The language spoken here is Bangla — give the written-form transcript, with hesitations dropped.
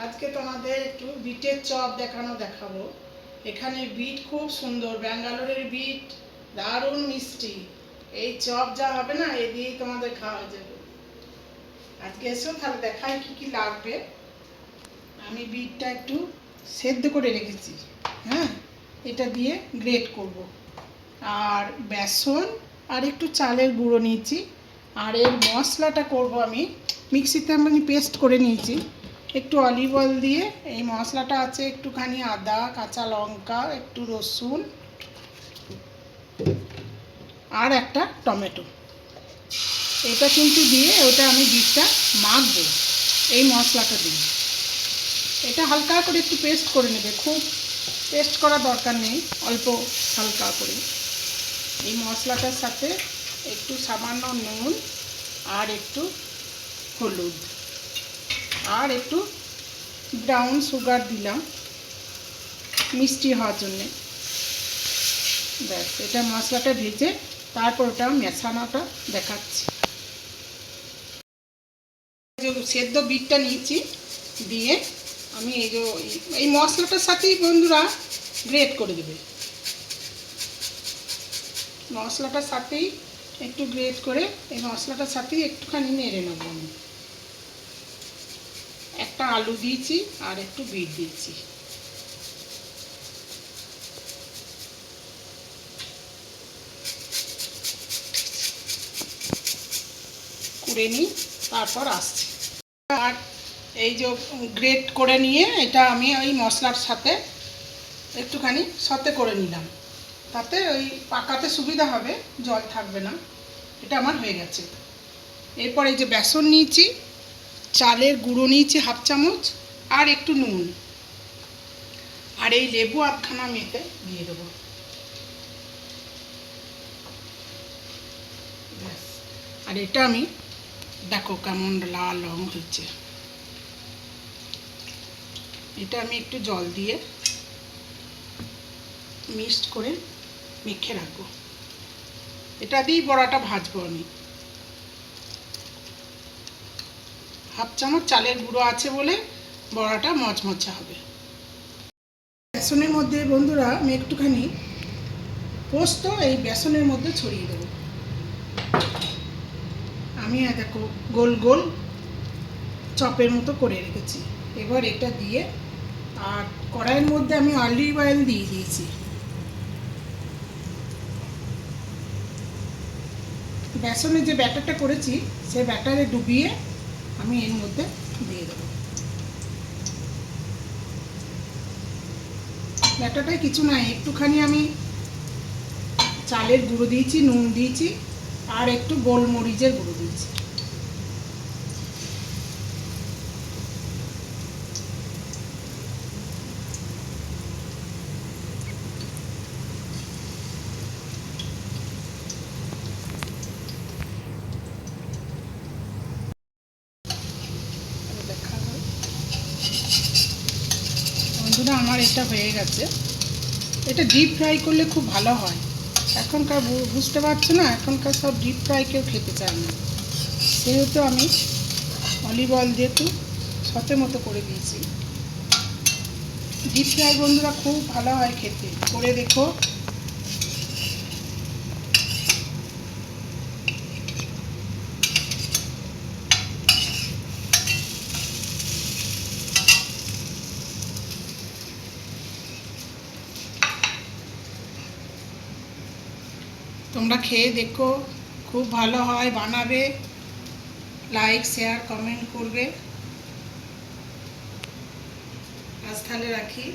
আজকে তোমাদের একটু বিটের চপ দেখাবো। এখানে বিট খুব সুন্দর, ব্যাঙ্গালোরের বিট দারুণ মিষ্টি। এই চপ যা হবে না, এ দিয়েই তোমাদের খাওয়া যাবে। আজকে এসো, তাহলে দেখাই কি কি লাগবে। আমি বিটটা একটু সেদ্ধ করে রেখেছি, হ্যাঁ, এটা দিয়ে গ্রেট করব। আর বেসন আর একটু চালের গুঁড়ো নিয়েছি। আর এর মশলাটা করব আমি মিক্সিতে, আমি পেস্ট করে নিয়েছি। একটু অলিভ অয়েল দিয়ে এই মশলাটা আছে, একটুখানি আদা, কাঁচা লঙ্কা, একটু রসুন আর একটা টমেটো, এটা কিন্তু দিয়ে ওটা আমি বিটটা মাখবো এই মশলাটা দিয়ে। এটা হালকা করে একটু পেস্ট করে নেবে, খুব পেস্ট করা দরকার নেই, অল্প হালকা করে। এই মশলাটার সাথে একটু সামান্য নুন আর একটু হলুদ আর একটু ব্রাউন সুগার দিলাম মিষ্টি হওয়ার জন্যে। ব্যাস, এটা মশলাটা ভেজে তারপর ওটা মেশানোটা দেখাচ্ছি। যে সেদ্ধ বিটটা নিয়েছি, দিয়ে আমি এই মশলাটার সাথেই বন্ধুরা গ্রেট করে দেবে। মশলাটার সাথেই একটু গ্রেট করে এই মশলাটার সাথেই একটুখানি নেড়ে নেব। আমি একটা আলু দিয়েছি আর একটু বিট দিয়েছি। করে নিই, তারপর আসছি। আর এই যে গ্রেট করে নিয়ে এটা আমি ওই মশলার সাথে একটুখানি সতে করে নিলাম, তাতে ওই পাকাতে সুবিধা হবে, জল থাকবে না। এটা আমার হয়ে গেছে। এরপর এই যে বেসন নিয়েছি, চালের গুঁড়ো নিয়েছি হাফ চামচ, আর একটু নুন, আর এই লেবু আধখানা আমি এতে দিয়ে দেবো। আর এটা আমি দেখো কেমন লাল রং হচ্ছে। এটা আমি একটু জল দিয়ে মিক্সড করে মেখে রাখবো। এটা দিয়েই বড়াটা ভাজবো আমি। হাফ চামচ চালের গুঁড়ো আছে বলে বড়াটা মচমচে হবে। বেসনের মধ্যে বন্ধুরা আমি একটুখানি পোস্ত এই বেসনের মধ্যে ছড়িয়ে দেবো। আমি দেখো গোল গোল চপের মতো করে রেখেছি। এবার এটা দিয়ে, আর কড়াইয়ের মধ্যে আমি অলিভ অয়েল দিয়ে দিয়েছি। বেসনে যে ব্যাটারটা করেছি সেই ব্যাটারে ডুবিয়ে আমি এর মধ্যে দিয়ে দেবো। ব্যাটারটায় কিছু নাই, একটুখানি আমি চালের গুঁড়ো দিয়েছি, নুন দিয়েছি আর একটু গোলমরিচের গুঁড়ো দিয়েছি। বন্ধুরা আমার এটা হয়ে গেছে। এটা ডিপ ফ্রাই করলে খুব ভালো হয়। এখনকার বুঝতে পারছো না, এখনকার সব ডিপ ফ্রাই কেউ খেতে চায় না, সেহেতু আমি অলিভ অয়েল দিয়ে একটু সতে মতো করে দিয়েছি। ডিপ ফ্রাই বন্ধুরা খুব ভালো হয় খেতে, করে দেখো। তোমরা খেয়ে দেখো, খুব ভালো হয়, বানাবে, লাইক শেয়ার কমেন্ট করবে। আজ তাহলে রাখি।